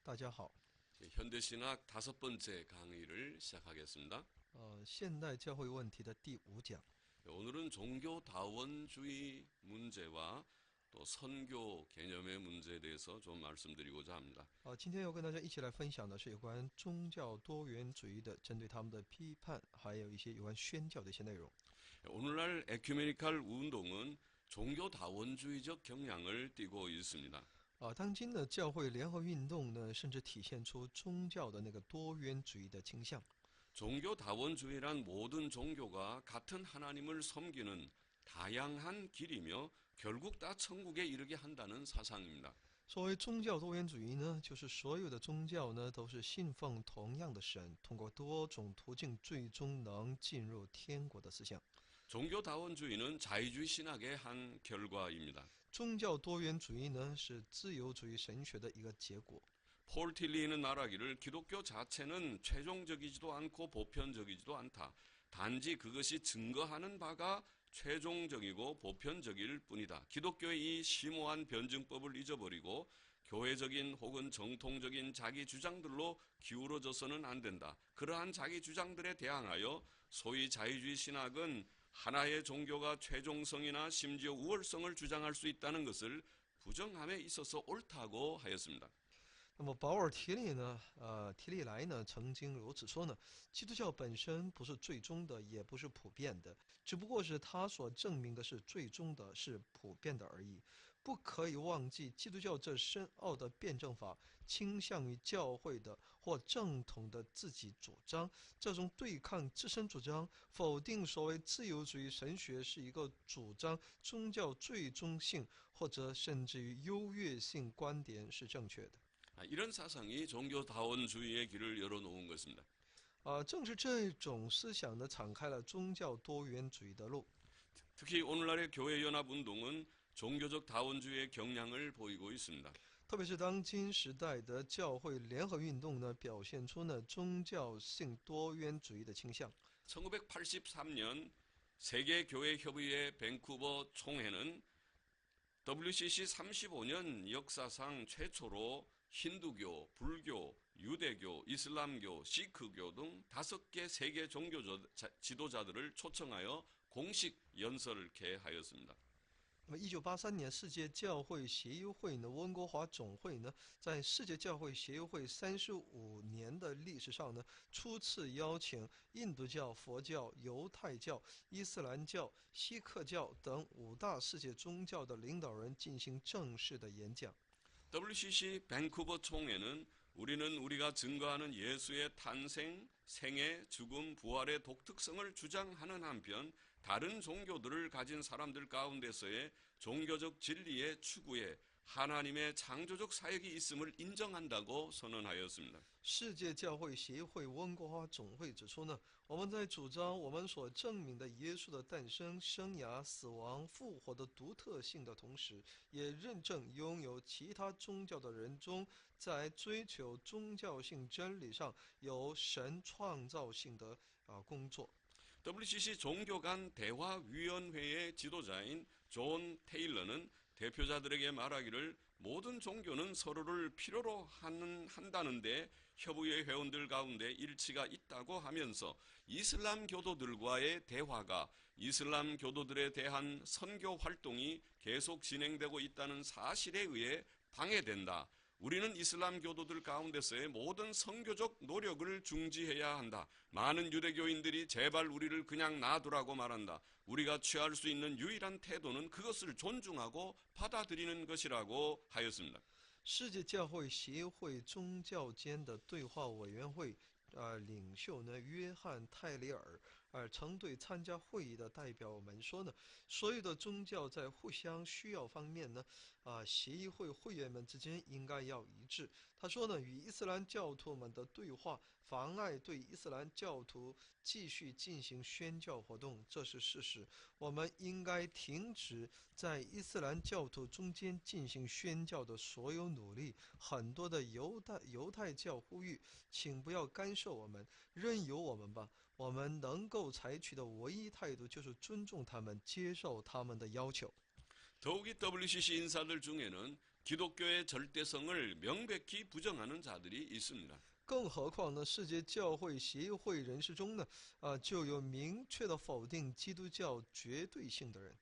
大家好。 현대신학 5번째 강의를 시작하겠습니다. 现代教会问题的第5讲。 오늘은 종교다원주의 문제와 또 선교 개념의 문제에 대해서 좀 말씀드리고자 합니다. 今天要跟大家一起来分享的是有关宗教多元主义的针对他们的批判，还有一些有关宣教的一些内容。 오늘날 에큐메니칼 운동은 종교다원주의적 경향을 띠고 있습니다. 当今的教会联合运动呢，甚至体现出宗教的那个多元主义的倾向。 종교다원주의란 모든 종교가 같은 하나님을 섬기는 다양한 길이며 결국 다 천국에 이르게 한다는 사상입니다. 所谓宗教多元主义呢，就是所有的宗教呢都是信奉同样的神，通过多种途径最终能进入天国的思想。 종교다원주의는 자유주의 신학의 한 결과입니다. 宗教多元主义呢是自由主义神学的一个结果。 폴 틸리는 말하기를 기독교 자체는 최종적이지도 않고 보편적이지도 않다. 단지 그것이 증거하는 바가 최종적이고 보편적일 뿐이다. 기독교의 이 심오한 변증법을 잊어버리고 교회적인 혹은 정통적인 자기 주장들로 기울어져서는 안 된다. 그러한 자기 주장들에 대항하여 소위 자유주의 신학은 하나의 종교가 최종성이나 심지어 우월성을 주장할 수 있다는 것을 부정함에 있어서 옳다고 하였습니다. 那么保尔提里呢，提利莱呢，曾经如此说呢：基督教本身不是最终的，也不是普遍的，只不过是他所证明的是最终的，是普遍的而已。不可以忘记，基督教这深奥的辩证法倾向于教会的或正统的自己主张，这种对抗自身主张，否定所谓自由主义神学是一个主张宗教最终性或者甚至于优越性观点是正确的。 이런 사상이 종교다원주의의 길을 열어놓은 것입니다. 正是这种思想呢，敞开了宗教多元主义的路。 특히 오늘날의 교회연합운동은 종교적 다원주의의 경향을 보이고 있습니다. 特别是当今时代的教会联合运动呢，表现出呢宗教性多元主义的倾向。 1983년 세계교회협의회 밴쿠버 총회는 WCC 35년 역사상 최초로 힌두교, 불교, 유대교, 이슬람교, 시크교 등 5개 세계 종교 지도자들을 초청하여 공식 연설을 개하였습니다. 那么，1983年世界教会协议会呢，温哥华总会呢，在世界教会协议会35年的历史上呢，初次邀请印度教、佛教、犹太教、伊斯兰教、锡克教等5大世界宗教的领导人进行正式的演讲。 WCC 밴쿠버 총회는 우리는 우리가 증거하는 예수의 탄생, 생애, 죽음, 부활의 독특성을 주장하는 한편 다른 종교들을 가진 사람들 가운데서의 종교적 진리의 추구에 하나님의 창조적 사역이 있음을 인정한다고 선언하였습니다. 世界教会协会温哥华总会指出呢，我们在主张我们所证明的耶稣的诞生、生涯、死亡、复活的独特性的同时，也认证拥有其他宗教的人中，在追求宗教性真理上有神创造性的工作。 WCC 종교 간 대화위원회의 지도자인 존 테일러는 대표자들에게 말하기를 모든 종교는 서로를 필요로 한다는데 협의회 회원들 가운데 일치가 있다고 하면서 이슬람 교도들과의 대화가 이슬람 교도들에 대한 선교 활동이 계속 진행되고 있다는 사실에 의해 방해된다. 우리는 이슬람 교도들 가운데서의 모든 선교적 노력을 중지해야 한다. 많은 유대교인들이 제발 우리를 그냥 놔두라고 말한다. 우리가 취할 수 있는 유일한 태도는 그것을 존중하고 받아들이는 것이라고 하였습니다. 世界教会协会宗教间的对话委员会领袖呢，约翰·泰里尔曾对参加会议的代表们说呢，所有的宗教在互相需要方面呢，协议会会员们之间应该要一致。他说呢，与伊斯兰教徒们的对话妨碍对伊斯兰教徒继续进行宣教活动，这是事实。我们应该停止在伊斯兰教徒中间进行宣教的所有努力。很多的犹太教呼吁，请不要干涉我们，任由我们吧。我们能够采取的唯一态度就是尊重他们，接受他们的要求。 더욱이 WCC 인사들 중에는 기독교의 절대성을 명백히 부정하는 자들이 있습니다. 更何况呢，世界教会协会人士中呢，就有明确的否定基督教绝对性的人。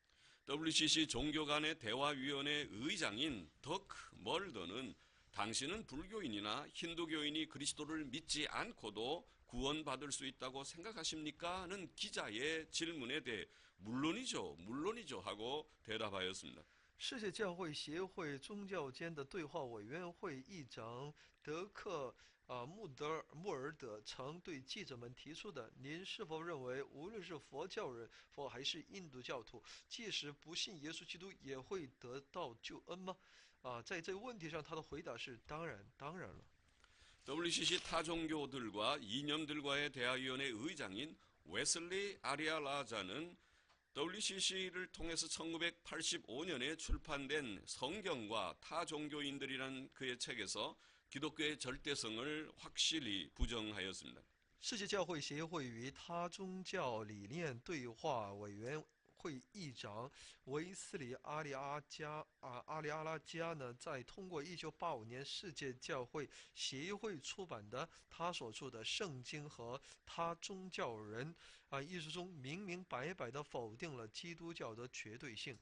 WCC 종교간의 대화위원회 의장인 덕 멀더는 당신은 불교인이나 힌두교인이 그리스도를 믿지 않고도 구원받을 수 있다고 생각하십니까? 하는 기자의 질문에 대해 물론이죠, 물론이죠 하고 대답하였습니다. 世界教会协会宗教间的对话委员会议长德克穆尔德曾对记者们提出的：“您是否认为，无论是佛教人或还是印度教徒，即使不信耶稣基督，也会得到救恩吗？”在这个问题上，他的回答是：“当然，当然了。” WCC 타종교들과 이념들과의 대화위원회 의장인 웨슬리 아리아라자는 WCC를 통해서 1985년에 출판된 성경과 타종교인들이라는 그의 책에서 기독교의 절대성을 확실히 부정하였습니다. 世界教会协会与他宗教理念对话委员会议长维斯里阿里阿拉加呢，在通过1985年世界教会协会出版的他所著的《圣经和他宗教人》一书中，明明白白地否定了基督教的绝对性。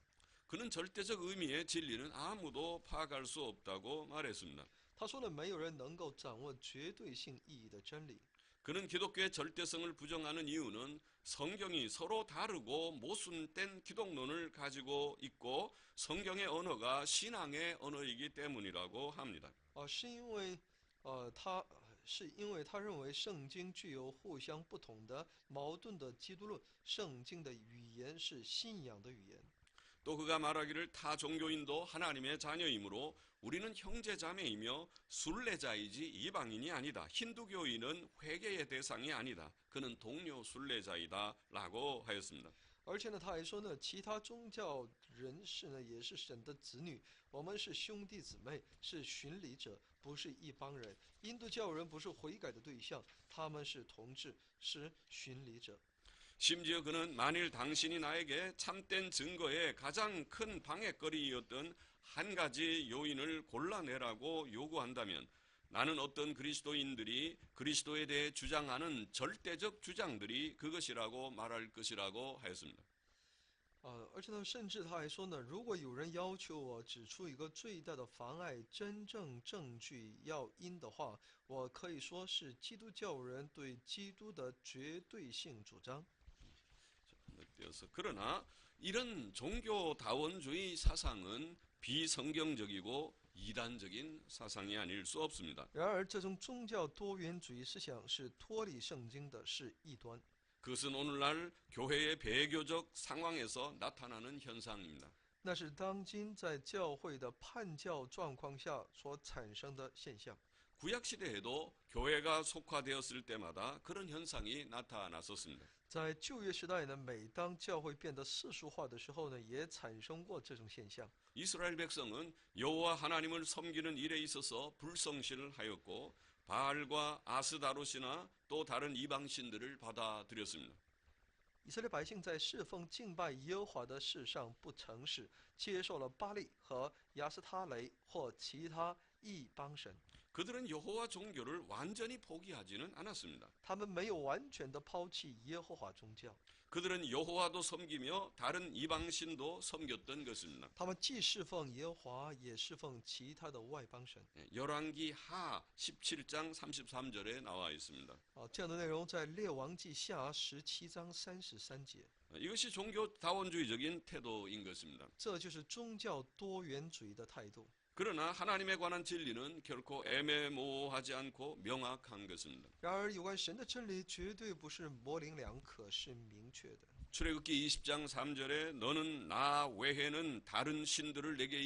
그는 절대적 의미의 진리는 아무도 파악할 수 없다고 말했습니다. 他说呢，没有人能够掌握绝对性意义的真理。 그는 기독교의 절대성을 부정하는 이유는 성경이 서로 다르고 모순된 기독론을 가지고 있고 성경의 언어가 신앙의 언어이기 때문이라고 합니다. 是因为他认为圣经具有互相不同的矛盾的基督论，圣经的语言是信仰的语言。 또 그가 말하기를 타 종교인도 하나님의 자녀이므로 우리는 형제자매이며 순례자이지 이방인이 아니다. 힌두교인은 회개의 대상이 아니다. 그는 동료 순례자이다 라고 하였습니다. 而且呢，他还说呢，其他宗教人士呢也是神的子女，我们是兄弟姊妹，是巡礼者，不是一帮人。印度教人不是悔改的对象，他们是同志，是巡礼者。 심지어 그는 만일 당신이 나에게 참된 증거의 가장 큰 방해거리였던 한 가지 요인을 골라내라고 요구한다면 나는 어떤 그리스도인들이 그리스도에 대해 주장하는 절대적 주장들이 그것이라고 말할 것이라고 하였습니다. 而且呢，甚至他还说呢，如果有人要求我指出一个最大的妨碍真正证据要因的话，我可以说是基督教人对基督的绝对性主张。 그러나 이런 종교다원주의 사상은 비성경적이고 이단적인 사상이 아닐 수 없습니다. 然而，这种宗教多元主义思想是脱离圣经的，是异端。 그것은 오늘날 교회의 배교적 상황에서 나타나는 현상입니다. 那是当今在教会的叛教状况下所产生的现象。 구약 시대에도 교회가 속화되었을 때마다 그런 현상이 나타났었습니다. 在旧约时代呢，每当教会变得世俗化的时候呢，也产生过这种现象。 이스라엘 백성은 여호와 하나님을 섬기는 일에 있어서 불성실하였고 바알과 아스다롯이나 또 다른 이방 신들을 받아들였습니다. 以色列百姓在侍奉敬拜耶和华的事上不诚实，接受了巴利和亚斯他雷或其他异邦神。 그들은 여호와 종교를 완전히 포기하지는 않았습니다. 他们没有完全的抛弃耶和华宗教， 그들은 여호와도 섬기며 다른 이방신도 섬겼던 것입니다. 他们既侍奉耶和华，也侍奉其他的外邦神。 열왕기 하 17장 33절에 나와 있습니다. 这样的内容在列王记下17章33节。 이것이 종교다원주의적인 태도인 것입니다. 这就是宗教多元主义的态度。 그러나 하나님에 관한 진리는 결코 애매모호하지 않고 명확한 것입니다. 然而，有关神的真理绝对不是模棱两可，是明确的。 출애굽기 20장 3절에 너는 나 외에는 다른 신들을 내게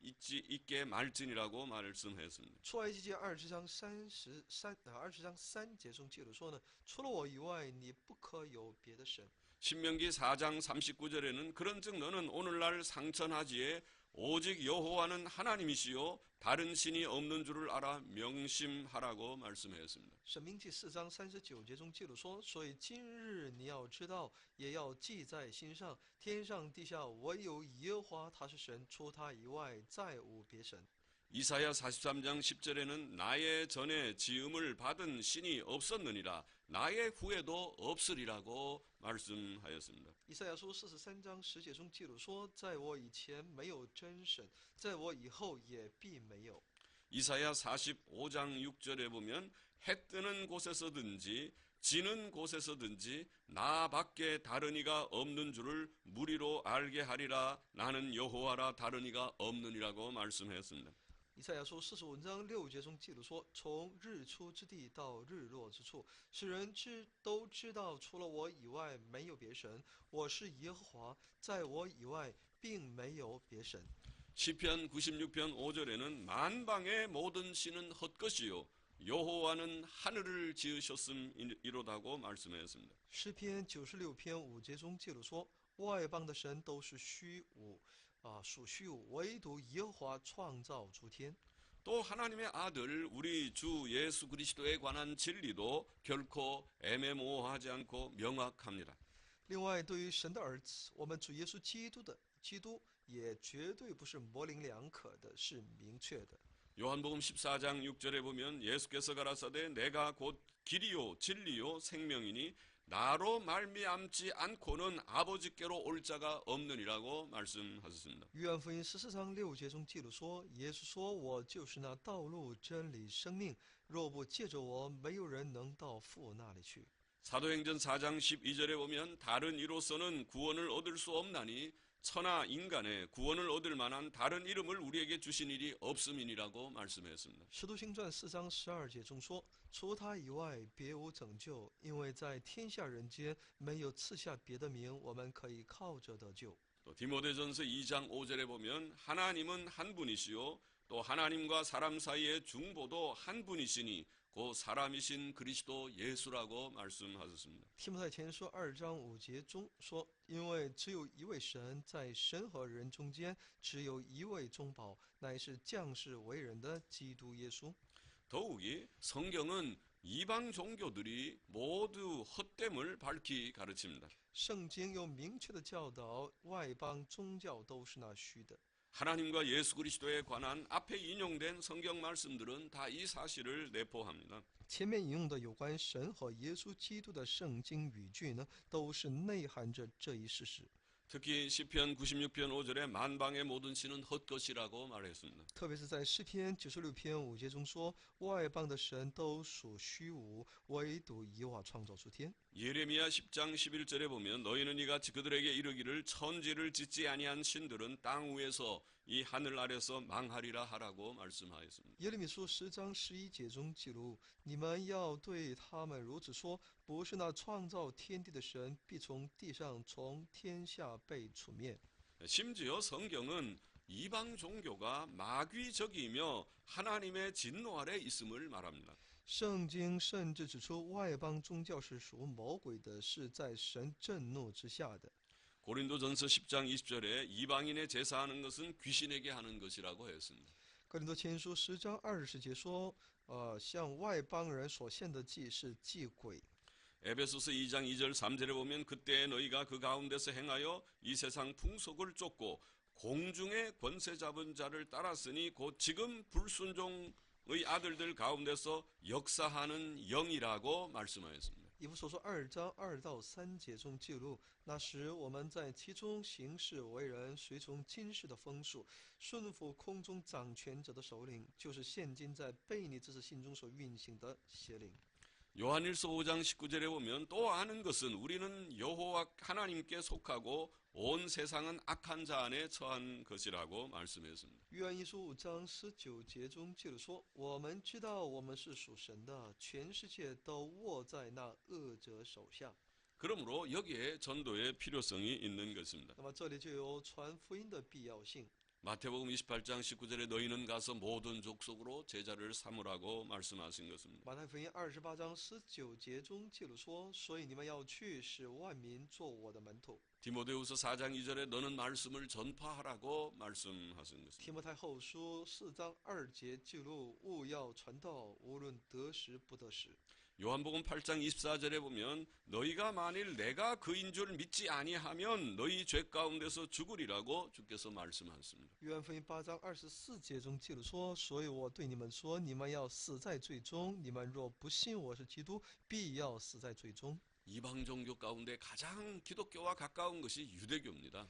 있게 말지니라고 말씀하였습니다. 出埃及记20章3节中记录说呢，除了我以外，你不可有别的神。 신명기 4장 39절에는 그런즉 너는 오늘날 상천하지에 오직 여호와는 하나님이시요 다른 신이 없는 줄을 알아 명심하라고 말씀하였습니다. 申命记4章39节中记录说：“所以今日你要知道，也要记在心上。天上地下唯有耶和华，他是神，除他以外再无别神。” 이사야 43장 10절에는 나의 전에 지음을 받은 신이 없었느니라 나의 후에도 없으리라고 말씀하였습니다. 以赛亚书43章10节中记录说：“在我以前没有真神，在我以后也必没有。” 이사야 45장 6절에 보면 해 뜨는 곳에서든지 지는 곳에서든지 나밖에 다른 이가 없는 줄을 무리로 알게 하리라 나는 여호와라 다른 이가 없느니라고 말씀하였습니다. 以赛亚书45章6节中记录说：“从日出之地到日落之处，使人都知道，除了我以外没有别神。我是耶和华，在我以外并没有别神。” 시편 96편 5절에는 만방의 모든 신은 헛것이요 여호와는 하늘을 지으셨음이로다고 말씀하였습니다. 诗篇96篇5节中记录说：“外邦的神都是虚无，属虚无，唯独耶和华创造诸天。” 또 하나님의 아들 우리 주 예수 그리스도에 관한 진리도 결코 애매모호하지 않고 명확합니다. 另外，对于神的儿子，我们主耶稣基督也绝对不是模棱两可的，是明确的。 요한복음 14장 6절에 보면 예수께서 가라사대 내가 곧 길이요 진리요 생명이니 나로 말미암지 않고는 아버지께로 올 자가 없느니라고 말씀하셨습니다. 约翰福音14章6节中记录说：“耶稣说，我就是那道路、真理、生命。若不借着我，没有人能到父那里去。” 사도행전 4장 12절에 보면 다른 이로서는 구원을 얻을 수 없나니 천하 인간의 구원을 얻을 만한 다른 이름을 우리에게 주신 일이 없음이니라고 말씀했습니다. 使徒行传4章12节中说：“除他以外，别无拯救，因为在天下人间没有赐下别的名，我们可以靠着得救。” 또 디모데전서 2장 5절에 보면 하나님은 한 분이시요 또 하나님과 사람 사이의 중보도 한 분이시니 그 사람이신 그리스도 예수라고 말씀하셨습니다. 提摩太前书2章5节中说：“因为只有一位神，在神和人中间只有一位中保，乃是降世为人的基督耶稣。” 더욱이 성경은 이방 종교들이 모두 헛됨을 밝히 가르칩니다. 圣经有明确的教导，外邦宗教都是那虚的。 하나님과 예수 그리스도에 관한 앞에 인용된 성경 말씀들은 다 이 사실을 내포합니다. 前面引用的有关神和耶稣基督的圣经语句呢，都是内含着这一事实。 특히 시편 96편 5절에 만방의 모든 신은 헛것이라고 말했습니다. 特别是在诗篇96篇5节中说，外邦的神都属虚无，唯独耶和华创造出天。 예레미야 10장 11절에 보면 너희는 이같이 그들에게 이르기를 천지를 짓지 아니한 신들은 땅 위에서 이 하늘 아래서 망하리라 하라고 말씀하였습니다. 耶利米书10章11节中记录：“你们要对他们如此说，不是那创造天地的神，必从地上从天下被除灭。” 심지어 성경은 이방 종교가 마귀적이며 하나님의 진노 아래 있음을 말합니다. 圣经甚至指出，外邦宗教是属魔鬼的，是在神震怒之下的。 고린도전서 10장 20절에 이방인의 제사하는 것은 귀신에게 하는 것이라고 하였습니다. 哥林多前书10章20节说：“向外邦人所献的祭是祭鬼。” 에베소서 2장 2절 3절에 보면 그때 너희가 그 가운데서 행하여 이 세상 풍속을 쫓고 공중의 권세 잡은 자를 따랐으니 곧 지금 불순종의 아들들 가운데서 역사하는 영이라고 말씀하였습니다. 以弗所说2章2到3节中记录，那时我们在其中行事为人，随从今世的风俗，顺服空中掌权者的首领，就是现今在悖逆之子心中所运行的邪灵。 요한일서 5장 19절에 보면 또 아는 것은 우리는 여호와 하나님께 속하고 온 세상은 악한 자 안에 처한 것이라고 말씀했습니다. 约翰一书5章19节中记录说：“我们知道我们是属神的，全世界都握在那恶者手下。” 그러므로 여기에 전도의 필요성이 있는 것입니다. 那么这里就有传福音的必要性。 마태복음 28장 19절에 너희는 가서 모든 족속으로 제자를 삼으라고 말씀하신 것입니다. 马太福音28章19节中记录说：“所以你们要去，使万民做我的门徒。” 디모데후서 4장 2절에 너는 말씀을 전파하라고 말씀하신 것입니다. 提摩太后书4章2节记录：“勿要传道，无论得时不得时。” 요한복음 8장 24절에 보면 너희가 만일 내가 그인 줄 믿지 아니하면 너희 죄 가운데서 죽으리라고 주께서 말씀하셨습니다. 约翰福音8章24节中记录说：“所以我对你们说，你们要死在罪中。你们若不信我是基督，必要死在罪中。” 이방 종교 가운데 가장 기독교와 가까운 것이 유대교입니다.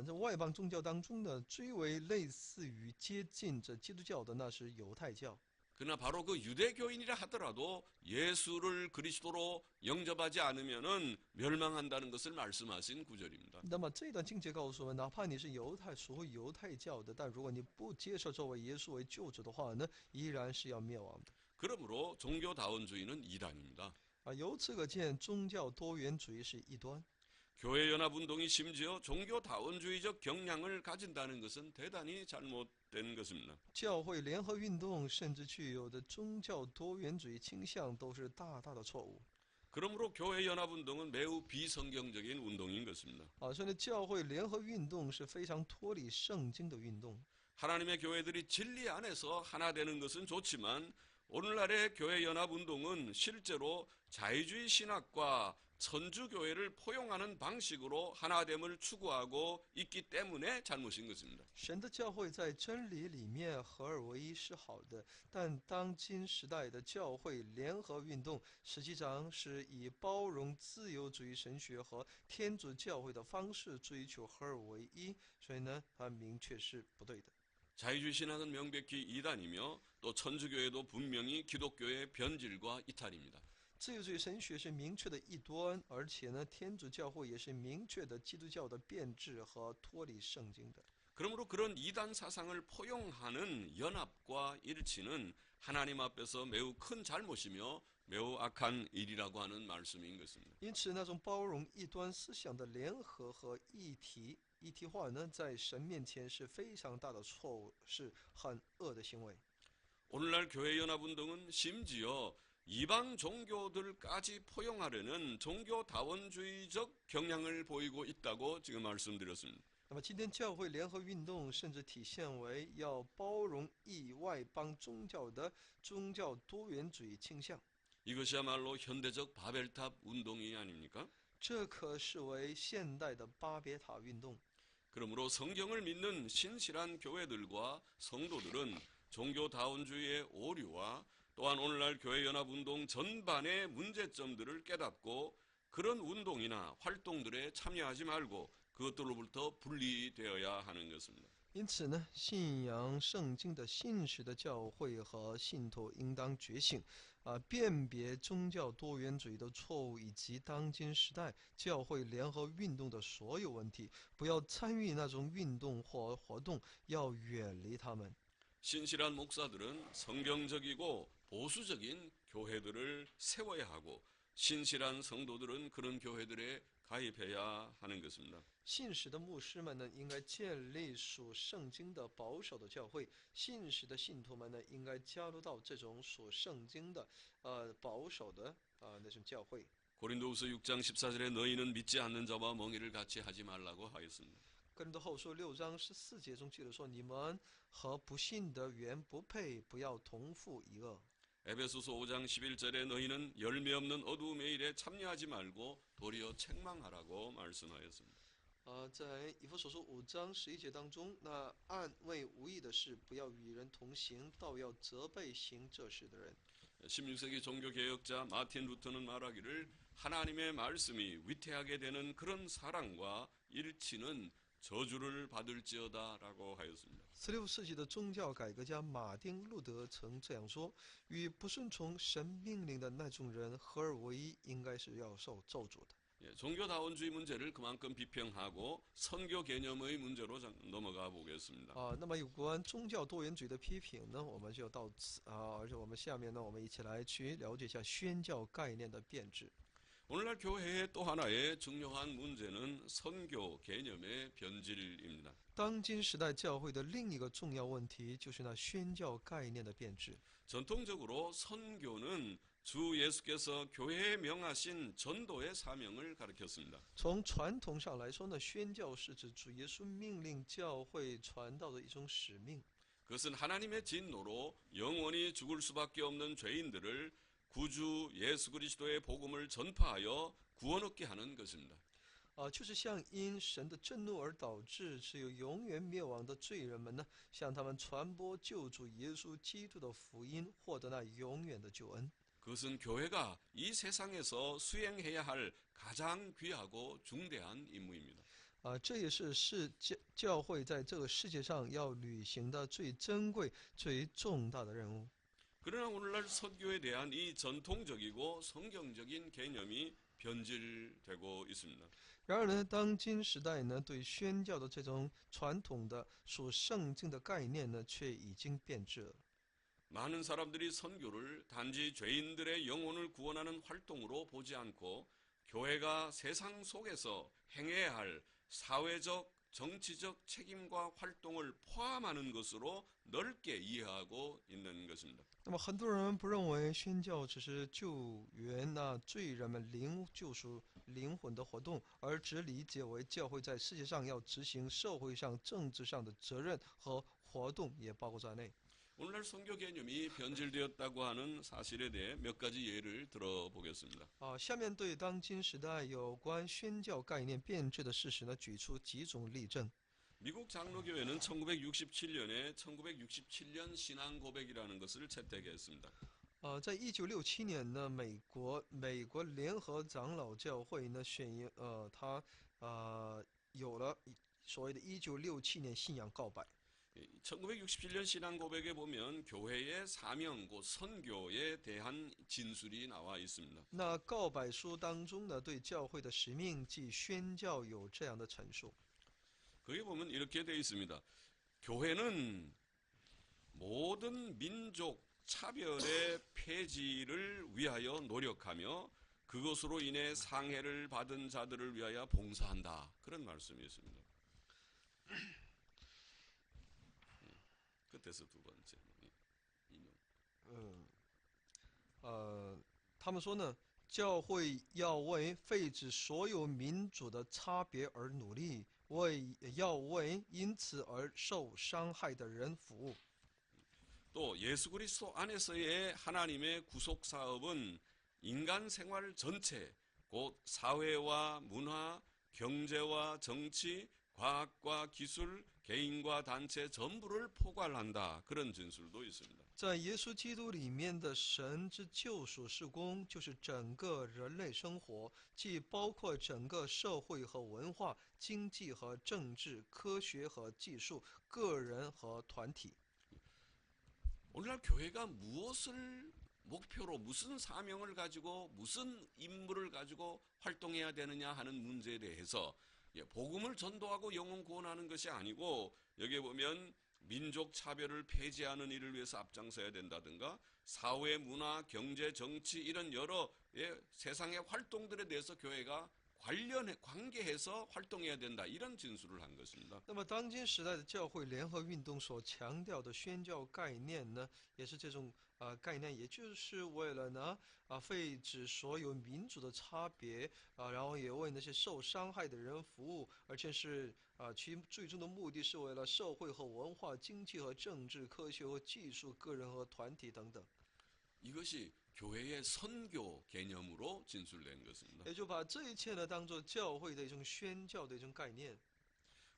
这外邦宗教当中呢，最为类似于接近这基督教的，那是犹太教。 그러나 바로 그 유대교인이라 하더라도 예수를 그리스도로 영접하지 않으면은 멸망한다는 것을 말씀하신 구절입니다. 那么这段经节告诉我们，哪怕你是属乎犹太教的，但如果你不接受这位耶稣为救主的话呢，依然是要灭亡的。 그러므로 종교다원주의는 이단입니다. 由此可见，宗教多元主义是异端。 교회연합운동이 심지어 종교다원주의적 경향을 가진다는 것은 대단히 잘못된 것입니다. 教会联合运动甚至具有的宗教多元主义倾向，都是大大的错误。 그러므로 교회연합운동은 매우 비성경적인 운동인 것입니다. 所以呢，教会联合运动是非常脱离圣经的运动。 하나님의 교회들이 진리 안에서 하나 되는 것은 좋지만 오늘날의 교회연합운동은 실제로 자유주의 신학과 천주교회를 포용하는 방식으로 하나됨을 추구하고 있기 때문에 잘못인 것입니다. 神的教会在真理里面合而为一是好的，但当今时代的教会联合运动实际上是以包容自由主义神学和天主教会的方式追求合而为一，所以呢，它明确是不对的。 자유주의 신학은 명백히 이단이며 또 천주교회도 분명히 기독교의 변질과 이탈입니다. 自由主义神学是明确的异端，而且呢，天主教会也是明确的基督教的变质和脱离圣经的。 그러므로 그런 이단 사상을 포용하는 연합과 일치는 하나님 앞에서 매우 큰 잘못이며 매우 악한 일이라고 하는 말씀인 것입니다. 因此，那种包容异端思想的联合和一体化呢，在神面前是非常大的错误，是很恶的行为。 오늘날 교회연합운동은 심지어 이방 종교들까지 포용하려는 종교다원주의적 경향을 보이고 있다고 지금 말씀드렸습니다. 那么，今天教会联合运动甚至体现为要包容外邦宗教的宗教多元主义倾向。 이것이야말로 현대적 바벨탑 운동이 아닙니까? 这可视为现代的巴别塔运动。 그러므로 성경을 믿는 신실한 교회들과 성도들은 종교다원주의의 오류와 또한 오늘날 교회연합운동 전반의 문제점들을 깨닫고 그런 운동이나 활동들에 참여하지 말고 그것들로부터 분리되어야 하는 것입니다. 因此呢，信仰圣经的信实的教会和信徒应当觉醒，辨别宗教多元主义的错误，以及当今时代教会联合运动的所有问题，不要参与那种运动或活动，要远离他们。 신실한 목사들은 성경적이고 보수적인 교회들을 세워야 하고 신실한 성도들은 그런 교회들에 가입해야 하는 것입니다. 信实的牧师们呢，应该建立属圣经的保守的教会；信实的信徒们呢，应该加入到这种属圣经的保守的那种教会。 고린도후서 6장 14절에 너희는 믿지 않는 자와 멍에를 같이 하지 말라고 하였습니다. 哥林多后书6章14节中记录说：“你们和不信的原不配，不要同负一恶。” 에베소서 5장 11절에 너희는 열매 없는 어두움의 일에 참여하지 말고 도리어 책망하라고 말씀하였습니다. 在以弗所书5章11节当中，那暗为无益的事，不要与人同行，倒要责备行这事的人。 16세기 종교개혁자 마틴 루터는 말하기를 하나님의 말씀이 위태하게 되는 그런 사랑과 일치는 저주를 받을지어다라고 하였습니다. 16世纪的宗教改革家马丁·路德曾这样说：“与不顺从神命令的那种人合而为一，应该是要受咒诅的。” 종교다원주의 문제를 그만큼 비평하고 선교 개념의 문제로 넘어가 보겠습니다. 那么有关宗教多元主义的批评呢，我们就到此而且我们下面呢，我们一起来去了解一下宣教概念的变质。 오늘날 교회의 또 하나의 중요한 문제는 선교 개념의 변질입니다. 当今时代教会的另一个重要问题就是那宣教概念的变质。 전통적으로 선교는 주 예수께서 교회에 명하신 전도의 사명을 가리켰습니다. 从传统上来说呢，宣教是指主耶稣命令教会传道的一种使命。 그것은 하나님의 진노로 영원히 죽을 수밖에 없는 죄인들을 구주 예수 그리스도의 복음을 전파하여 구원 얻게 하는 것입니다. 就是向因神的震怒而导致只有永远灭亡的罪人们呢，向他们传播救主耶稣基督的福音，获得那永远的救恩。 그것은 교회가 이 세상에서 수행해야 할 가장 귀하고 중대한 임무입니다. 这也是教会在这个世界上要履行的最珍贵、最重大的任务。 그러나 오늘날 선교에 대한 이 전통적이고 성경적인 개념이 변질되고 있습니다. 然而呢，当今时代呢，对宣教的这种传统的属圣经的概念呢，却已经变质了。 많은 사람들이 선교를 단지 죄인들의 영혼을 구원하는 활동으로 보지 않고 교회가 세상 속에서 행해야 할 사회적, 정치적 책임과 활동을 포함하는 것으로 넓게 이해하고 있는 것입니다. 那么很多人不认为宣教只是救援那罪人们救赎灵魂的活动，而只理解为教会在世界上要执行社会上、政治上的责任和活动，也包括在内。 오늘날 선교 개념이 변질되었다고 하는 사실에 대해 몇 가지 예를 들어보겠습니다. 下面对当今时代有关宣教概念变质的事实呢，举出几种例证。 미국 장로교회는 1967년에 1967년 신앙 고백이라는 것을 채택했습니다. 在1967年呢，美国联合长老教会呢它有了所谓的1967年信仰告白。 1967년 신앙 고백에 보면 교회의 사명, 곧 선교에 대한 진술이 나와 있습니다. 那告白书当中呢，对教会的使命即宣教有这样的陈述。 거기 보면 이렇게 되어 있습니다. 교회는 모든 민족 차별의 폐지를 위하여 노력하며 그것으로 인해 상해를 받은 자들을 위하여 봉사한다. 그런 말씀이 있습니다. 끝에서 두 번째 인용. 他们说呢，教会要为废止所有民主的差别而努力，要为因此而受伤害的人服务。 또 예수 그리스도 안에서의 하나님의 구속 사업은 인간 생활 전체, 곧 사회와 문화, 경제와 정치, 과학과 기술, 개인과 단체 전부를 포괄한다. 그런 진술도 있습니다. 在耶稣基督里面的神之救赎事工，就是整个人类生活，既包括整个社会和文化、经济和政治、科学和技术、个人和团体。 오늘날 교회가 무엇을 목표로 무슨 사명을 가지고 무슨 임무를 가지고 활동해야 되느냐 하는 문제에 대해서 복음을 전도하고 영혼 구원하는 것이 아니고 여기에 보면 민족 차별을 폐지하는 일을 위해서 앞장서야 된다든가 사회, 문화, 경제, 정치 이런 여러 세상의 활동들에 대해서 교회가 관계해서 활동해야 된다 이런 진술을 한 것입니다. 那么当今时代的教会联合运动所强调的宣教概念呢，也是这种概念，也就是为了呢废止所有民族的差别然后也为那些受伤害的人服务，而且是其最终的目的是为了社会和文化、经济和政治、科学和技术、个人和团体等等。 이것이 교회의 선교 개념으로 진술된 것입니다. 也就把这一切呢当做教会的一种宣教的一种概念。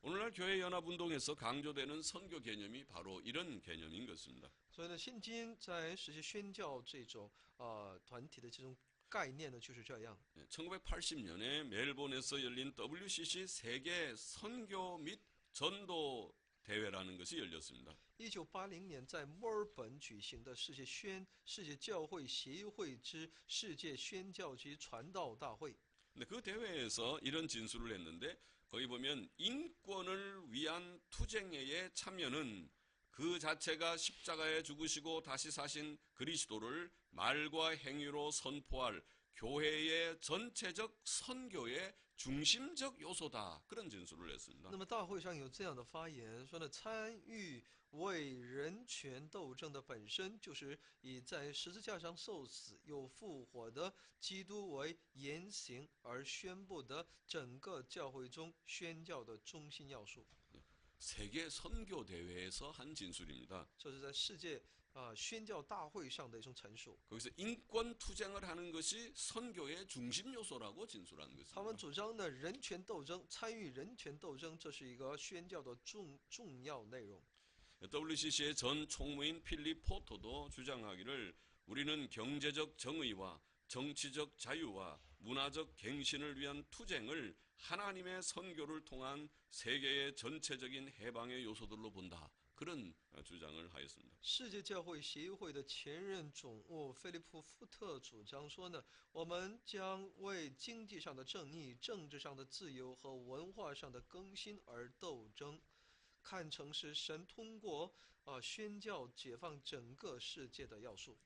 오늘날 교회 연합운동에서 강조되는 선교 개념이 바로 이런 개념인 것입니다. 所以呢，现今在实现宣教这种团体的这种概念呢，就是这样。 1980년에 멜본에서 열린 WCC 세계 선교 및 전도 대회라는 것이 열렸습니다. 1980年在墨尔本举行的世界教会协会之世界宣教及传道大会。 근데 그 대회에서 이런 진술을 했는데 거기 보면 인권을 위한 투쟁에 참여는 그 자체가 십자가에 죽으시고 다시 사신 그리스도를 말과 행위로 선포할 교회의 전체적 선교의 중심적 요소다. 그런 진술을 했습니다. 那么大会上有这样的发言，说呢，参与为人权斗争的本身就是以在十字架上受死又复活的基督为言行而宣布的整个教会中宣教的中心要素。 세계 선교 대회에서 한 진술입니다. 这是在世界宣教大会上的一种陈述。 거기서 인권 투쟁을 하는 것이 선교의 중심 요소라고 진술한 他们 것입니다. 主张呢，人权斗争，参与人权斗争，这是一个宣教的重要内容。 WCC의 전 총무인 필립 포터도 주장하기를 우리는 경제적 정의와 정치적 자유와 문화적 갱신을 위한 투쟁을 하나님의 선교를 통한 세계의 전체적인 해방의 요소들로 본다. 그런 주장을 하였습니다. 世界教会协会的前任总务菲利普·福特主张说呢，我们将为经济上的正义、政治上的自由和文化上的更新而斗争，看成是神通过宣教解放整个世界的要素。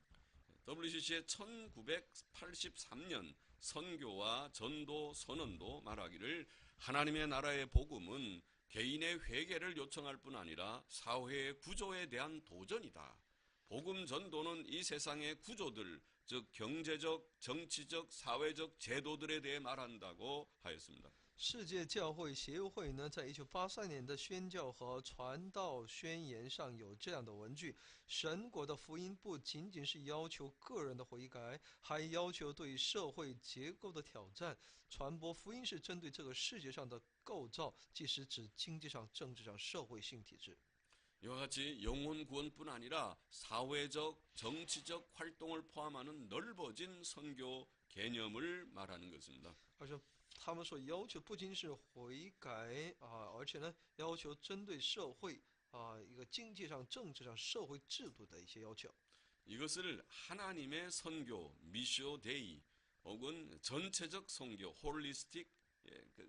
WCC의 1983년 선교와 전도 선언도 말하기를 하나님의 나라의 복음은 개인의 회개를 요청할 뿐 아니라 사회의 구조에 대한 도전이다. 복음 전도는 이 세상의 구조들, 즉 경제적, 정치적, 사회적 제도들에 대해 말한다고 하였습니다. 世界教会协会呢，在1983年的宣教和传道宣言上有这样的文句：神国的福音不仅仅是要求个人的悔改，还要求对社会结构的挑战。传播福音是针对这个世界上的构造，即是指经济上、政治上、社会性体制。 이와 같이 영혼 구원뿐 아니라 사회적, 정치적 활동을 포함하는 넓어진 선교 개념을 말하는 것입니다. 而且他们所要求不仅是悔改而且呢，要求针对社会一个经济上、政治上、社会制度的一些要求。 이것을 하나님의 선교, 미시오 데이 혹은 전체적 선교, 홀리스틱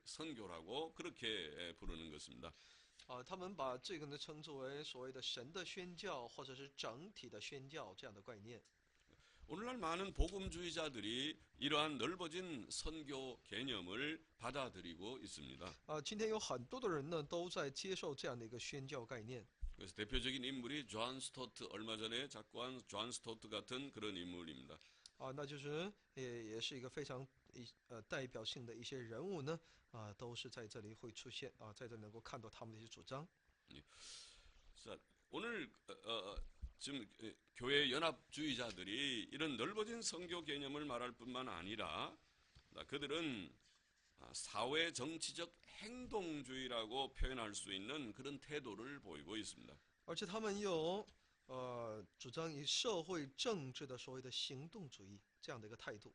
선교라고 그렇게 부르는 것입니다. 他们把这个呢称之为所谓的神的宣教，或者是整体的宣教这样的概念。 오늘날 많은 복음주의자들이 이러한 넓어진 선교 개념을 받아들이고 있습니다. 今天有很多的人呢都在接受这样的一个宣教概念。 그래서 대표적인 인물이 존 스토트, 얼마 전에 작고한 존 스토트 같은 그런 인물입니다. 那就是也是一个非常代表性的一些人物呢都是在这里会出现在这里能够看到他们的一些主张。 자, 오늘 지금 교회 연합주의자들이 이런 넓어진 선교 개념을 말할 뿐만 아니라 그들은 사회 정치적 행동주의라고 표현할 수 있는 그런 태도를 보이고 있습니다. 而且他们又主张以社会政治的所谓的行动主义这样的一个态度。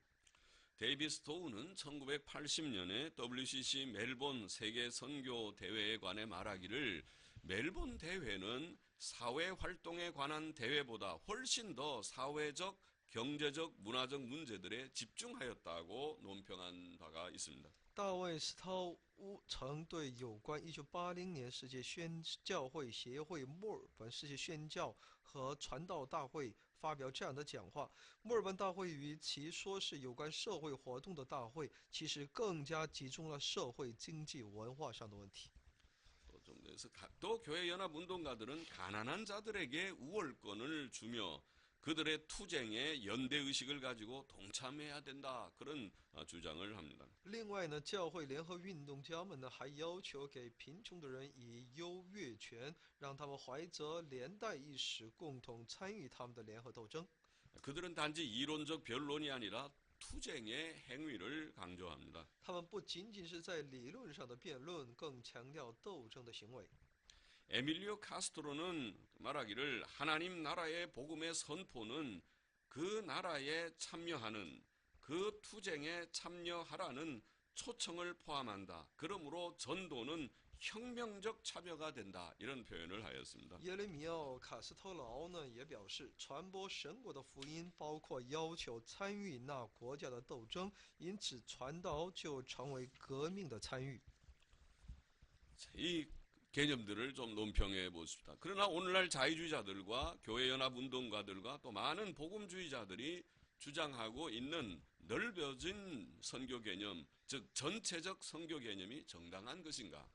데이비 스토우는 1980년에 WCC 멜본 세계 선교 대회에 관해 말하기를 멜본 대회는 사회 활동에 관한 대회보다 훨씬 더 사회적, 경제적, 문화적 문제들에 집중하였다고 논평한 바가 있습니다. 大卫·斯涛乌曾对有关1980年世界宣教会协会墨尔本世界宣教和传道大会发表这样的讲话：墨尔本大会与其说是有关社会活动的大会，其实更加集中了社会、经济、文化上的问题。 또 교회 연합 운동가들은 가난한 자들에게 우월권을 주며 그들의 투쟁에 연대 의식을 가지고 동참해야 된다 그런 주장을 합니다. 另外呢，教会联合运动家们呢还要求给贫穷的人以优越权，让他们怀着连带意识，共同参与他们的联合斗争。 그들은 단지 이론적 변론이 아니라 투쟁의 행위를 강조합니다. 他们不仅仅是在理论上的辩论，更强调斗争的行为。 에밀리오 카스트로는 말하기를 하나님 나라의 복음의 선포는 그 나라에 참여하는 그 투쟁에 참여하라는 초청을 포함한다. 그러므로 전도는 혁명적 참여가 된다. 이런 표현을 하였습니다. 耶利米奥·卡斯特劳呢也表示，传播神国的福音包括要求参与那国家的斗争，因此传道就成为革命的参与。 이 개념들을 좀 논평해 보십시다. 그러나 오늘날 자유주의자들과 교회 연합 운동가들과 또 많은 복음주의자들이 주장하고 있는 넓어진 선교 개념, 즉 전체적 선교 개념이 정당한 것인가?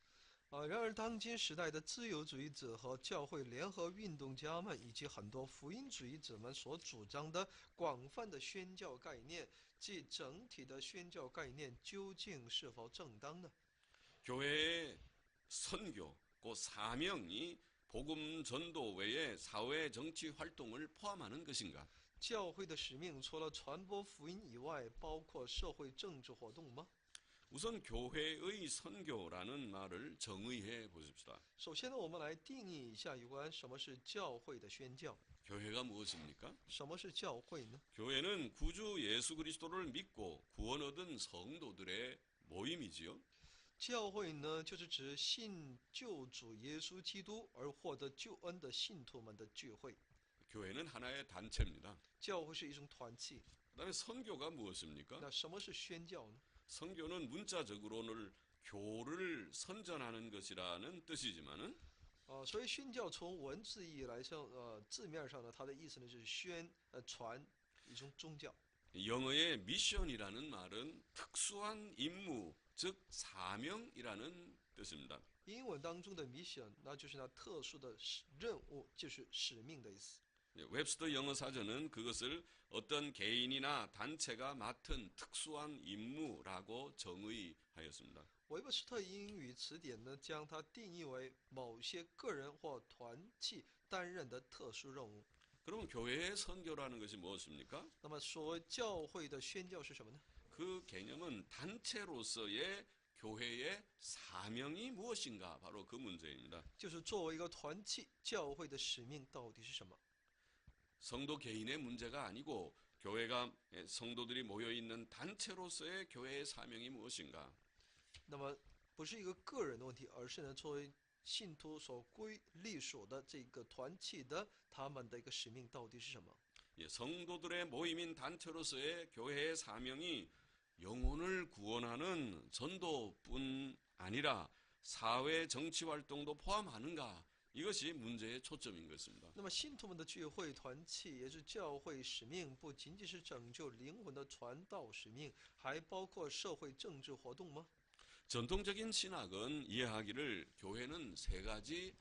然而，当今时代的自由主义者和教会联合运动家们，以及很多福音主义者们所主张的广泛的宣教概念，即整体的宣教概念，究竟是否正当呢？ 교회의 선교, 그 사명이 복음 전도 외에 사회 정치 활동을 포함하는 것인가? 教会的使命除了传播福音以外，包括社会政治活动吗？ 우선 교회의 선교라는 말을 정의해 보십시다. 首先呢，我们来定义一下有关什么是教会的宣教。 교회가 무엇입니까? 什么是教会呢？ 교회는 구주 예수 그리스도를 믿고 구원 얻은 성도들의 모임이지요. 教会呢，就是指信救主耶稣基督而获得救恩的信徒们的聚会。 교회는 하나의 단체입니다. 教会是一种团契。 그다음에 선교가 무엇입니까? 那什么是宣教呢？ 선교는 문자적으로는 교를 선전하는 것이라는 뜻이지만은 所以宣教从文字意义来上，字面上呢，它的意思呢就是传一种宗教。 영어의 미션이라는 말은 특수한 임무, 즉 사명이라는 뜻입니다. 英文当中的 mission， 那就是那特殊的任务，就是使命的意思。 웹스터 영어 사전은 그것을 어떤 개인이나 단체가 맡은 특수한 임무라고 정의하였습니다. 韦伯斯特英语词典呢，将它定义为某些个人或团契担任的特殊任务。 그러면 교회의 선교라는 것이 무엇입니까? 那么，所谓教会的宣教是什么呢？ 그 개념은 단체로서의 교회의 사명이 무엇인가 바로 그 문제입니다. 就是作为一个团契，教会的使命到底是什么？ 성도 개인의 문제가 아니고 교회가 성도들이 모여 있는 단체로서의 교회의 사명이 무엇인가? 那么，不是一个个人的问题，而是呢，作为信徒所隶属的这个团契的他们的一个使命到底是什么？ 성도들의 모임인 단체로서의 교회의 사명이 영혼을 구원하는 전도뿐 아니라 사회 정치 활동도 포함하는가? 이것이 문제의 초점인 것입니다. 那么，信徒们的聚会团契也是教会使命，不仅仅是拯救灵魂的传道使命，还包括社会政治活动吗？ 전통적인 신학은 이해하기를 교회는 세 가지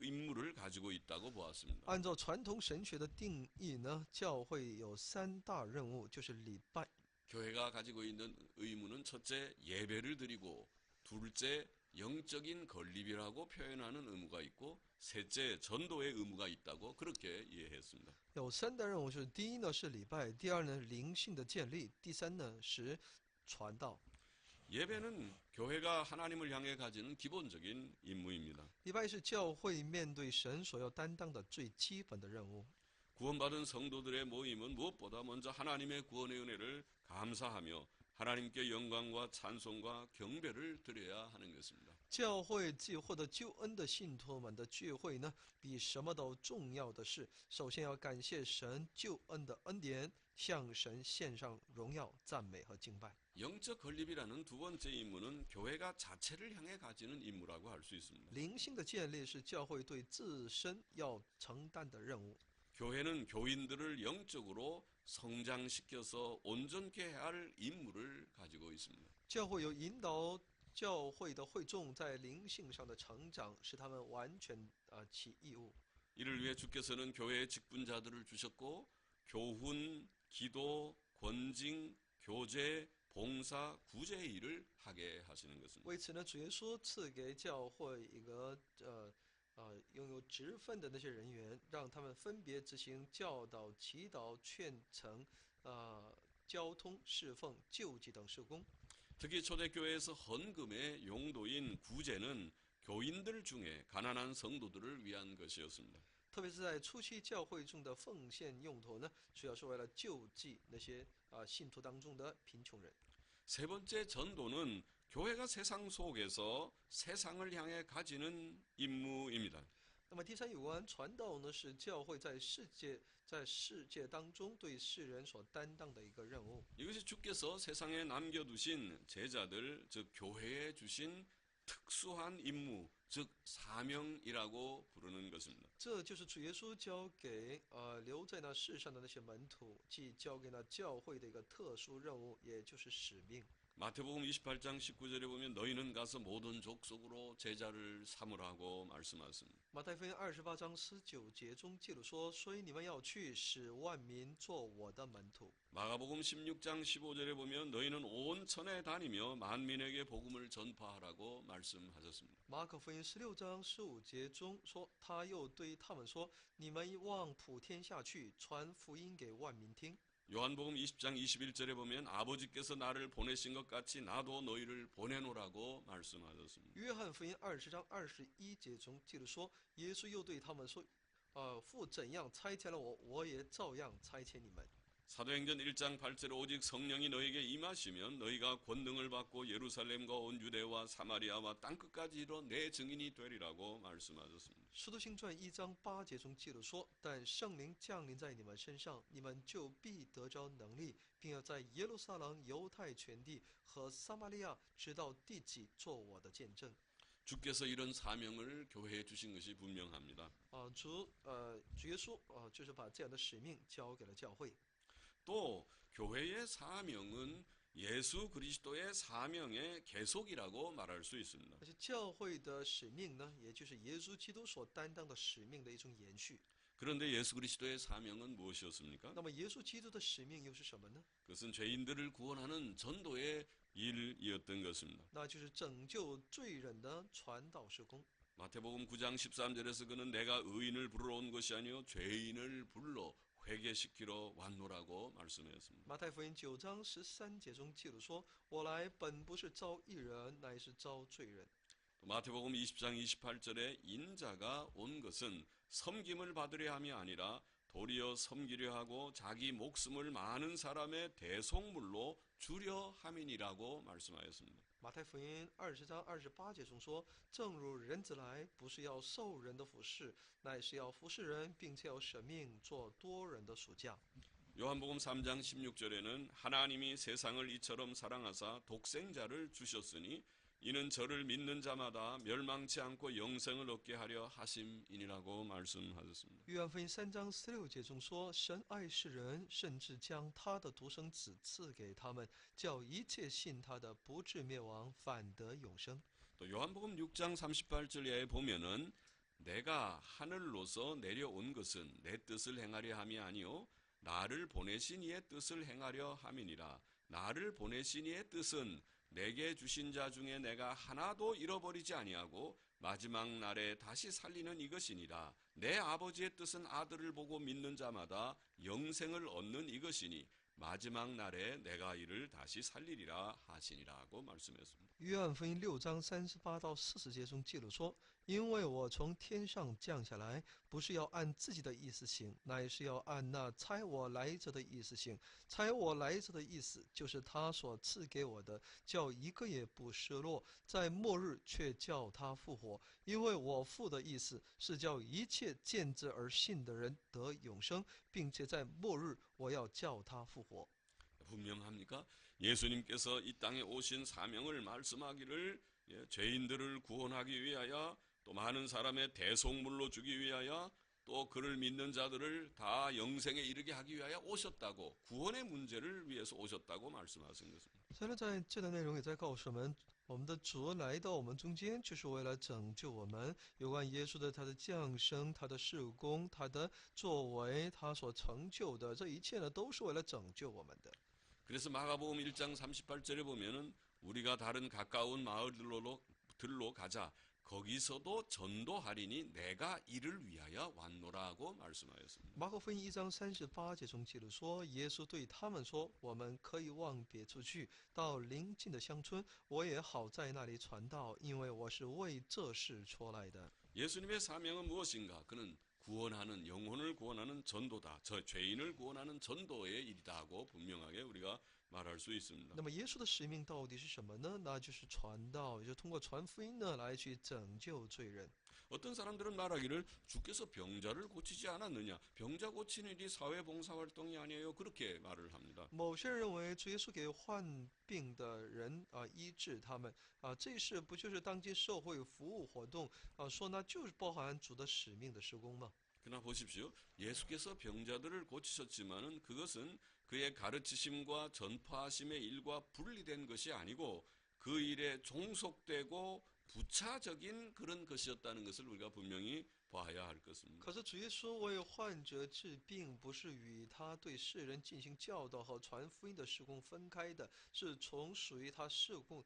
임무를 가지고 있다고 보았습니다. 按照传统神学的定义呢，教会有三大任务，就是礼拜。 교회가 가지고 있는 의무는 첫째 예배를 드리고 둘째 영적인 건립이라고 표현하는 의무가 있고 셋째 전도의 의무가 있다고 그렇게 이해했습니다. 有三大任务，是第一呢是礼拜，第二呢灵性的建立，第三呢是传道。 예배는 교회가 하나님을 향해 가지는 기본적인 임무입니다. 礼拜是教会面对神所要担当的最基本的任务。 구원받은 성도들의 모임은 무엇보다 먼저 하나님의 구원의 은혜를 감사하며 하나님께 영광과 찬송과 경배를 드려야 하는 것입니다. 教会既获得救恩的信徒们的聚会呢，比什么都重要的是，首先要感谢神救恩的恩典，向神献上荣耀、赞美和敬拜。 영적 건립이라는 두 번째 임무는 교회가 자체를 향해 가지는 임무라고 할 수 있습니다. 灵性的建立是教会对自身要承担的任务。 교회는 교인들을 영적으로 성장시켜서 온전케 할 임무를 가지고 있습니다. 教会有引导教会的会众在灵性上的成长，使他们完全其义务。 이를 위해 주께서는 교회의 직분자들을 주셨고 교훈, 기도, 권징, 교제, 봉사, 구제의 일을 하게 하시는 것입니다. 为此呢，主耶稣赐给教会一个拥有职分的那些人员，让他们分别执行教导、祈祷、劝惩、交通、侍奉、救济等事工。 특히 초대교회에서 헌금의 용도인 구제는 교인들 중에 가난한 성도들을 위한 것이었습니다. 特别是在初期教会中的奉献用途呢，主要是为了救济那些信徒当中的贫穷人。 세 번째 전도는 교회가 세상 속에서 세상을 향해 가지는 임무입니다. 那么第三有关传道呢，是教会在世界当中对世人所担当的一个任务。 이것이 주께서 세상에 남겨두신 제자들, 즉 교회에 주신 특수한 임무, 즉 사명이라고 부르는 것입니다. 这就是主耶稣交给留在那世上的那些门徒，即交给那教会的一个特殊任务，也就是使命。 마태복음 28장 19절에 보면 너희는 가서 모든 족속으로 제자를 삼으라고 말씀하십니다. 马太福音28章19节中记录说：“所以你们要去，使万民做我的门徒。” 마가복음 16장 15절에 보면 너희는 온 천에 다니며 만민에게 복음을 전파하라고 말씀하셨습니다. 马可福音16章15节中说：“他又对他们说：你们往普天下去，传福音给万民听。” 요한복음 20장 21절에 보면 아버지께서 나를 보내신 것 같이 나도 너희를 보내노라고 말씀하셨습니다. 约翰福音20章21节中记录说：“耶稣又对他们说：父怎样差遣了我，我也照样差遣你们。” 사도행전 1장 8절에 오직 성령이 너희에게 임하시면 너희가 권능을 받고 예루살렘과 온 유대와 사마리아와 땅끝까지 이르러 내 증인이 되리라고 말씀하셨습니다. 使徒行传1章8节中记录说：“但圣灵降临在你们身上，你们就必得着能力，并要在耶路撒冷、犹太全地和撒玛利亚直到地极做我的见证。” 주께서 이런 사명을 교회에 주신 것이 분명합니다. 主耶稣就是把这样的使命交给了教会。 또 교회의 사명은 예수 그리스도의 사명의 계속이라고 말할 수 있습니다. 而且教会的使命呢，也就是耶稣基督所担当的使命的一种延续。 그런데 예수 그리스도의 사명은 무엇이었습니까? 那么耶稣基督的使命又是什么呢？ 그것은 죄인들을 구원하는 전도의 일이었던 것입니다. 那就是拯救罪人的传道事工。 마태복음 9장 13절에서 그는 내가 의인을 부르러 온 것이 아니요 죄인을 불러 회개시키러 왔노라고 말씀하였습니다. 马太福音9章13节中记录说：“我来本不是招义人，乃是招罪人。” 또 마태복음 20장 28절에 인자가 온 것은 섬김을 받으려 함이 아니라 도리어 섬기려 하고 자기 목숨을 많은 사람의 대속물로 주려 함이니라고 말씀하였습니다. 马太福音20章28节中说：“正如人子来，不是要受人的服侍，乃是要服侍人，并且要舍命做多人的赎价。” 요한복음 3장 16절에는 하나님이 세상을 이처럼 사랑하사 독생자를 주셨으니 이는 저를 믿는 자마다 멸망치 않고 영생을 얻게 하려 하심이니라고 말씀하셨습니다. 约翰福音3章16节中说：“神爱世人，甚至将他的独生子赐给他们，叫一切信他的不至灭亡，反得永生。” 또 요한복음 6장 38절에 보면은 내가 하늘로서 내려온 것은 내 뜻을 행하려 함이 아니요 나를 보내신 이의 뜻을 행하려 함이니라. 나를 보내신 이의 뜻은 내게 주신 자 중에 내가 하나도 잃어버리지 아니하고 마지막 날에 다시 살리는 이것이니라. 내 아버지의 뜻은 아들을 보고 믿는 자마다 영생을 얻는 이것이니 마지막 날에 내가 이를 다시 살리리라 하시니라고 말씀했습니다. 约翰福音6章38到40节中记录说：“因为我从天上降下来，不是要按自己的意思行，乃是要按那差我来者的意思行。差我来者的意思，就是他所赐给我的，叫一个也不失落，在末日却叫他复活。因为我父的意思是叫一切见之而信的人得永生，并且在末日我要叫他复活。” 분명합니까? 예수님께서 이 땅에 오신 사명을 말씀하기를 죄인들을 구원하기 위하여 또 많은 사람의 대속물로 주기 위하여 또 그를 믿는 자들을 다 영생에 이르게 하기 위하여 오셨다고 구원의 문제를 위해서 오셨다고 말씀하신 것입니다. 虽然在这段内容也在告诉我们，我们的主来到我们中间，就是为了拯救我们。有关耶稣的他的降生、他的事工、他的作为、他所成就的这一切呢，都是为了拯救我们的。 그래서 마가복음 1장 38절에 보면은 우리가 다른 가까운 마을들로 가자. 거기서도 전도하리니 내가 이를 위하여 왔노라고 말씀하였습니다. 马可福音1章38节中记录说，耶稣对他们说：“我们可以往别处去，到邻近的乡村，我也好在那里传道，因为我是为这事出来的。” 예수님의 사명은 무엇인가? 그는 구원하는 영혼을 구원하는 전도다. 저 죄인을 구원하는 전도의 일이다고 분명하게 우리가 말할 수 있습니다. 那么耶稣的使命到底是什么呢？那就是传道，也就通过传福音呢来去拯救罪人。 어떤 사람들은 말하기를 주께서 병자를 고치지 않았느냐? 병자 고치는 일이 사회봉사활동이 아니에요. 그렇게 말을 합니다. 某些人认为主耶稣给患病的人医治他们这事不就是当今社会服务活动说那就是包含主的使命的施工吗？ 그러나 보십시오. 예수께서 병자들을 고치셨지만은 그것은 그의 가르치심과 전파하심의 일과 분리된 것이 아니고 그 일에 종속되고 부차적인 그런 것이었다는 것을 우리가 분명히 봐야 할 것입니다. 可是主耶稣为患者治病，不是与他对世人进行教导和传福音的事工分开的，是从属于他事工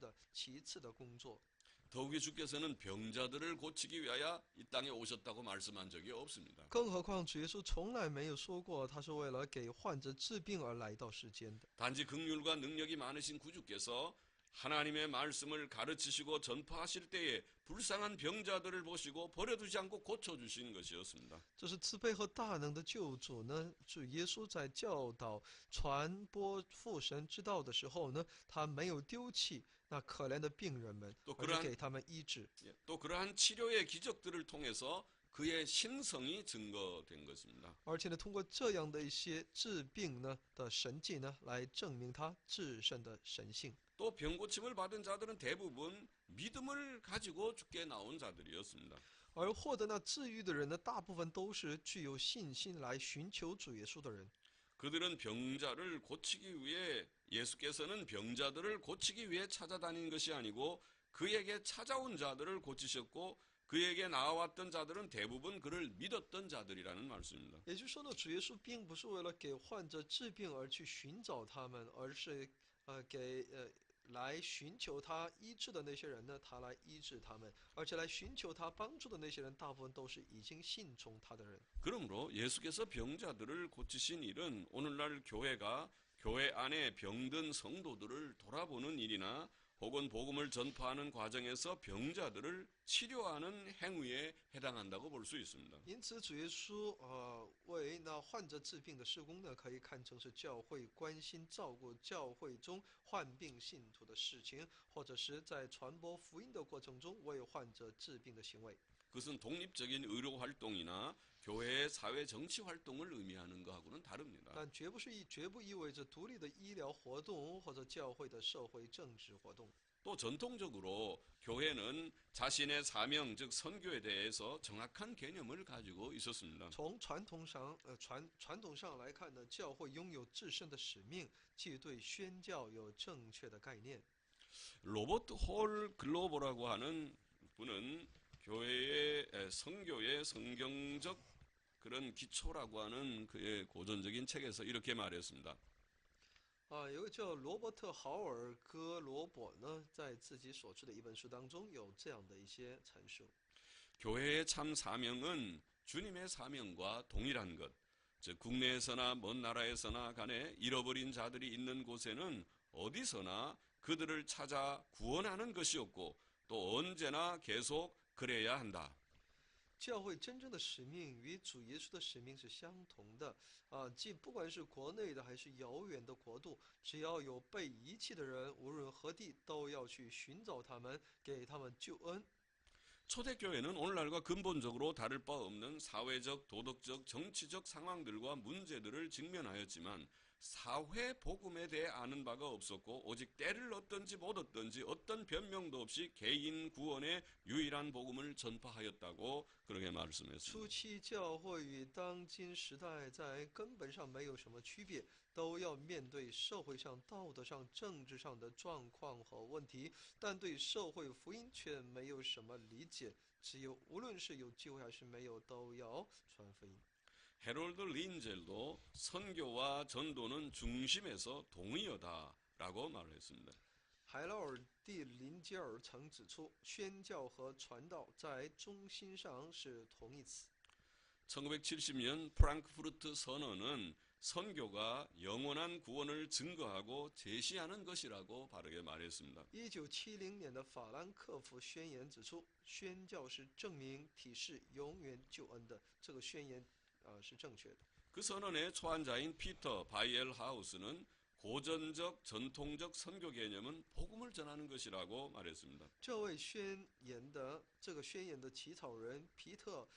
的其次的工作。 더욱이 주께서는 병자들을 고치기 위하여 이 땅에 오셨다고 말씀한 적이 없습니다. 更何况主耶稣从来没有说过他是为了给患者治病而来到世间的。 단지 긍휼과 능력이 많으신 구주께서 하나님의 말씀을 가르치시고 전파하실 때에 불쌍한 병자들을 보시고 버려두지 않고 고쳐주신 것이었습니다. 这是慈悲和大能的救主呢。主耶稣在教导、传播父神之道的时候呢，他没有丢弃那可怜的病人们，而是给他们医治。 또 그러한 치료의 기적들을 통해서 그의 신성이 증거된 것입니다. 而且呢，通过这样的一些治病呢的神迹呢，来证明他至圣的神性。 또 병고침을 받은 자들은 대부분 믿음을 가지고 주께 나온 자들이었습니다. 而获得那治愈的人呢，大部分都是具有信心来寻求主耶稣的人。 그들은 병자를 고치기 위해 예수께서는 병자들을 고치기 위해 찾아다닌 것이 아니고 그에게 찾아온 자들을 고치셨고 그에게 나와왔던 자들은 대부분 그를 믿었던 자들이라는 말씀입니다. 也就是说呢，主耶稣并不是为了给患者治病而去寻找他们，而是来寻求他医治的那些人呢，他来医治他们，而且来寻求他帮助的那些人，大部分都是已经信从他的人。 그러므로 예수께서 병자들을 고치신 일은 오늘날 교회가 교회 안에 병든 성도들을 돌아보는 일이나 혹은 복음을 전파하는 과정에서 병자들을 치료하는 행위에 해당한다고 볼 수 있습니다. 因此，主耶稣为那患者治病的事工呢，可以看成是教会关心照顾教会中患病信徒的事情，或者是在传播福音的过程中为患者治病的行为。 그것은 독립적인 의료 활동이나 교회의 사회 정치 활동을 의미하는 것하고는 다릅니다. 但绝不意味着独立的医疗活动或者教会的社会政治活动。 또 전통적으로 교회는 자신의 사명 즉 선교에 대해서 정확한 개념을 가지고 있었습니다. 从传统上来看呢，教会拥有至圣的使命，即对宣教有正确的概念。 로버트 홀 글로버라고 하는 분은 교회의 선교의 성경적 그런 기초라고 하는 그의 고전적인 책에서 이렇게 말했습니다. 有个叫罗伯特·豪尔·戈罗伯呢，在自己所著的一本书当中有这样的一些阐述。 교회의 참 사명은 주님의 사명과 동일한 것. 즉 국내에서나 먼 나라에서나 간에 잃어버린 자들이 있는 곳에는 어디서나 그들을 찾아 구원하는 것이었고 또 언제나 계속 그래야 한다. 教会真正的使命与主耶稣的使命是相同的即不管是国内的还是遥远的国度，只要有被遗弃的人，无论何地，都要去寻找他们，给他们救恩。 초대교회는 오늘날과 근본적으로 다를 바 없는 사회적, 도덕적, 정치적 상황들과 문제들을 직면하였지만 사회 복음에 대해 아는 바가 없었고 오직 때를 얻든지 못 얻든지 어떤 변명도 없이 개인 구원의 유일한 복음을 전파하였다고 그렇게 말씀했습니다. 初期教会与当今时代在根本上没有什么区别，都要面对社会上、道德上、政治上的状况和问题，但对社会福音却没有什么理解。只有无论是有机会还是没有，都要传福音。 헤롤드 린젤도 선교와 전도는 중심에서 동의어다라고 말을 했습니다. 海劳尔蒂林吉尔曾指出，宣教和传道在中心上是同义词。 1970년 프랑크푸르트 선언은 선교가 영원한 구원을 증거하고 제시하는 것이라고 바르게 말했습니다. 1970年的法兰克福宣言指出，宣教是证明体示永远救恩的。这个宣言是正确的。 그 선언의 초안자인 피터 바이엘 하우스는 고전적 전통적 선교 개념은 복음을 전하는 것이라고 말했습니다. 这位宣言的这个宣言的起草人皮特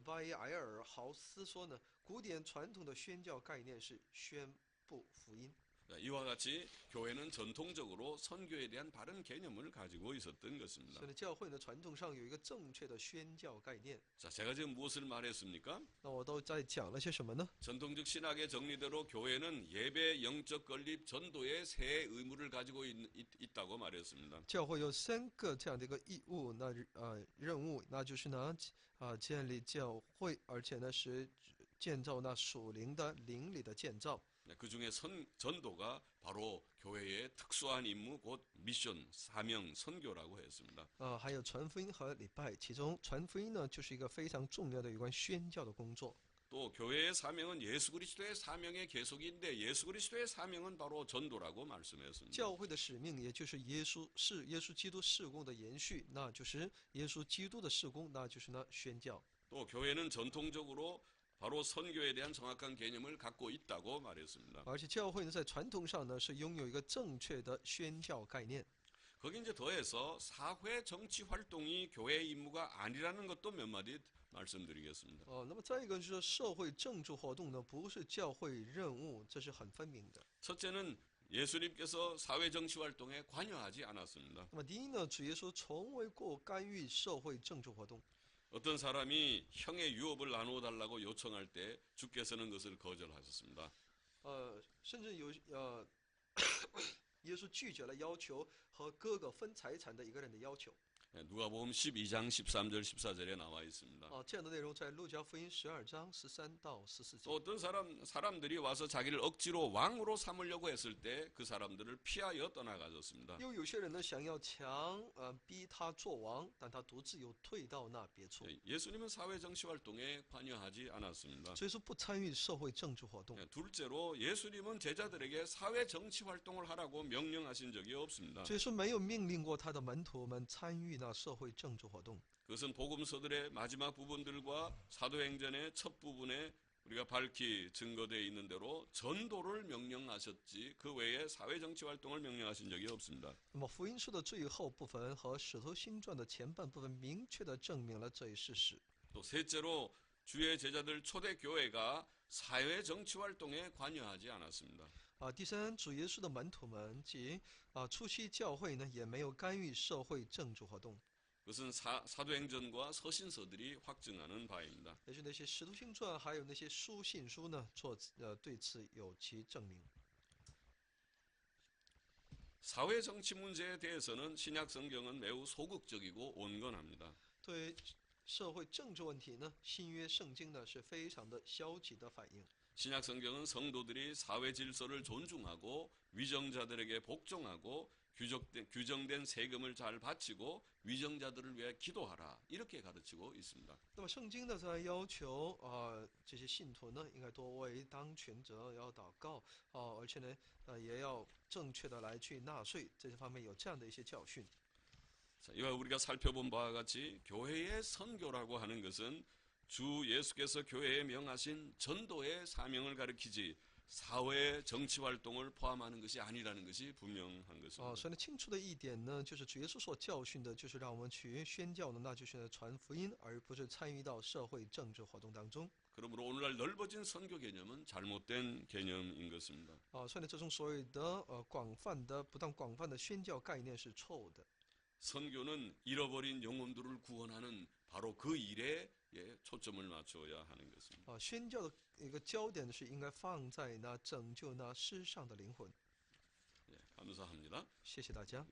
巴耶埃尔豪斯说呢，古典传统的宣教概念是宣布福音。 이와 같이 교회는 전통적으로 선교에 대한 바른 개념을 가지고 있었던 所 것입니다. 以呢，教会呢传统上有一个正确的宣教概念。 자, 제가 지금 무엇을 말했습니까? 那我都在讲了些什么呢？ 전통적 신학의 정리대로 교회는 예배, 영적 건립, 전도의 세 의무를 가지고 있다고 말했습니다. 教会有3个这样的一个义务，任务，那就是呢建立教会，而且呢是建造那属灵的灵里的建造。 그 중에 전도가 바로 교회의 특수한 임무, 곧 미션, 사명, 선교라고 했습니다. 还有传福音和礼拜，其中传福音呢就是一个非常重要的有关宣教的工作。 또 교회의 사명은 예수 그리스도의 사명의 계속인데 예수 그리스도의 사명은 바로 전도라고 말씀했습니다. 教会的使命也就是耶稣基督事工的延续，那就是耶稣基督的事工，那就是呢宣教。 또 교회는 전통적으로 바로 선교에 대한 정확한 개념을 갖고 있다고 말했습니다. 而且教会呢在传统上呢是拥有一个正确的宣教概念。 거기 이제 더해서 사회 정치 활동이 교회의 임무가 아니라는 것도 몇 마디 말씀드리겠습니다. 那么再一个就是社会政治活动呢不是教会任务，这是很分明的。 첫째는 예수님께서 사회 정치 활동에 관여하지 않았습니다. 那么第一呢，主耶稣从未过干预社会政治活动。 어떤 사람이 형의 유업을 나누어 달라고 요청할 때 주께서는 그것을 거절하셨습니다. 甚至有耶稣拒绝了要求和哥哥分财产的一个人的要求。 누가복음 12장 13절 14절에 나와 있습니다. 这样的内容在路加福音12章13到14 또 节。 어떤 사람들이 와서 자기를 억지로 왕으로 삼으려고 했을 때 그 사람들을 피하여 떠나가졌습니다. 又有些人呢想要逼他做王，但他独自又退到那别处。 예수님은 사회 정치 활동에 관여하지 않았습니다. 所以说不参与社会政治活动。 둘째로 예수님은 제자들에게 사회 정치 활동을 하라고 명령하신 적이 없습니다. 所以说没有命令过他的门徒们参与那社会政治活动。 그것은 복음서들의 마지막 부분들과 사도행전의 첫 부분에 우리가 밝히 증거되어 있는 대로 전도를 명령하셨지 그 외에 사회 정치 활동을 명령하신 적이 없습니다. 那么福音书的最后部分和使徒行传的前半部分明确地证明了这一事实。 또 셋째로 주의 제자들 초대 교회가 사회 정치 활동에 관여하지 않았습니다. 第三，主耶稣的门徒们及初期教会呢，也没有干预社会政治活动。 그것은 사도행전과 서신서들이 확증하는 바입니다. 也是那些使徒行传还有那些书信书呢，对此有其证明。 사회 정치 문제에 대해서는 신약 성경은 매우 소극적이고 온건합니다. 对社会政治问题呢，新约圣经呢是非常的消极的反应。 신약 성경은 성도들이 사회 질서를 존중하고 위정자들에게 복종하고 규정된 세금을 잘 바치고 위정자들을 위해 기도하라 이렇게 가르치고 있습니다. 那么圣经呢在要求这些信徒呢应该多为当权者要祷告而且呢也要正确的来去纳税，这些方面有这样的一些教训。 자, 이와 우리가 살펴본 바와 같이 교회의 선교라고 하는 것은 주 예수께서 교회에 명하신 전도의 사명을 가리키지 사회 정치 활동을 포함하는 것이 아니라는 것이 분명한 것입니다. 所以呢，清楚的一点呢，就是主耶稣所教训的，就是让我们去宣教呢，那就是传福音，而不是参与到社会政治活动当中。 그러므로 오늘날 넓어진 선교 개념은 잘못된 개념인 것입니다. 所以呢，这种所谓的不当广泛的宣教概念是错误的。 선교는 잃어버린 영혼들을 구원하는 바로 그 일에 초점을 맞춰야 하는 것입니다. 宣教的一个焦点是应该放在那拯救那世上的灵魂。 감사합니다. 谢谢大家。